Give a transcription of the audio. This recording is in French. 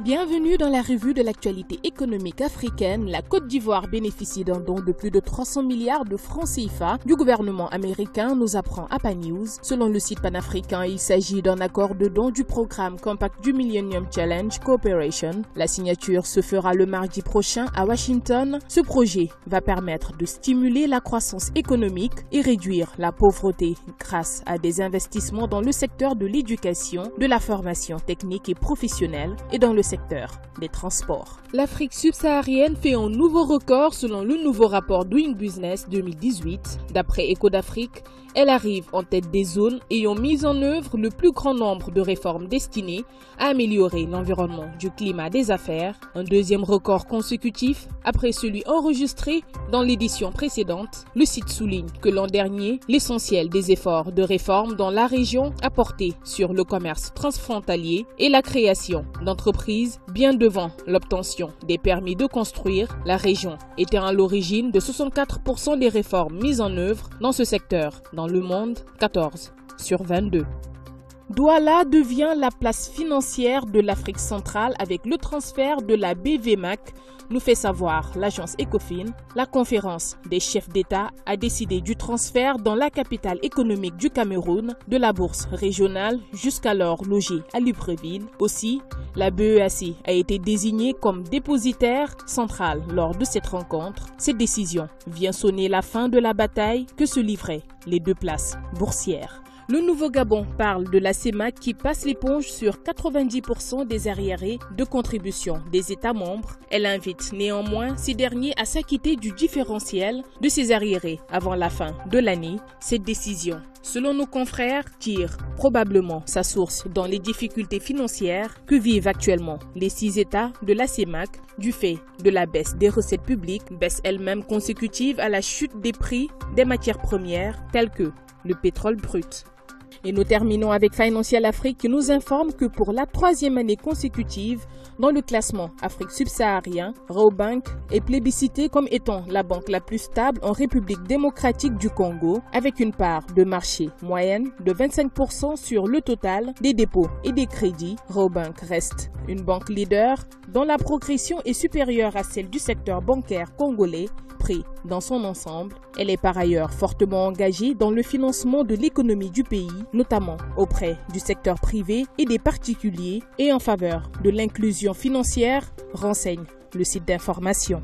Bienvenue dans la revue de l'actualité économique africaine. La Côte d'Ivoire bénéficie d'un don de plus de 300 milliards de francs CFA du gouvernement américain, nous apprend APA News. Selon le site panafricain, il s'agit d'un accord de don du programme Compact du Millennium Challenge Cooperation. La signature se fera le mardi prochain à Washington. Ce projet va permettre de stimuler la croissance économique et réduire la pauvreté grâce à des investissements dans le secteur de l'éducation, de la formation technique et professionnelle et dans le secteur des transports. L'Afrique subsaharienne fait un nouveau record selon le nouveau rapport Doing Business 2018. D'après Écho d'Afrique, elle arrive en tête des zones ayant mis en œuvre le plus grand nombre de réformes destinées à améliorer l'environnement du climat des affaires, un deuxième record consécutif après celui enregistré dans l'édition précédente. Le site souligne que l'an dernier, l'essentiel des efforts de réforme dans la région a porté sur le commerce transfrontalier et la création d'entreprises bien devant l'obtention des permis de construire. La région était à l'origine de 64% des réformes mises en œuvre dans ce secteur. Dans le monde, 14 sur 22. Douala devient la place financière de l'Afrique centrale avec le transfert de la BVMAC, nous fait savoir l'agence Ecofin. La conférence des chefs d'État a décidé du transfert dans la capitale économique du Cameroun de la bourse régionale jusqu'alors logée à Libreville. Aussi, la BEAC a été désignée comme dépositaire central lors de cette rencontre. Cette décision vient sonner la fin de la bataille que se livraient les deux places boursières. Le Nouveau Gabon parle de la CEMAC qui passe l'éponge sur 90% des arriérés de contribution des États membres. Elle invite néanmoins ces derniers à s'acquitter du différentiel de ces arriérés avant la fin de l'année. Cette décision, selon nos confrères, tire probablement sa source dans les difficultés financières que vivent actuellement les 6 États de la CEMAC du fait de la baisse des recettes publiques, baisse elle-même consécutive à la chute des prix des matières premières telles que le pétrole brut. Et nous terminons avec Financial Afrique qui nous informe que pour la 3e année consécutive, dans le classement Afrique subsaharien, Rabobank est plébiscitée comme étant la banque la plus stable en République démocratique du Congo, avec une part de marché moyenne de 25% sur le total des dépôts et des crédits. Rabobank reste une banque leader dont la progression est supérieure à celle du secteur bancaire congolais pris dans son ensemble. Elle est par ailleurs fortement engagée dans le financement de l'économie du pays, notamment auprès du secteur privé et des particuliers et en faveur de l'inclusion financière, renseigne le site d'information.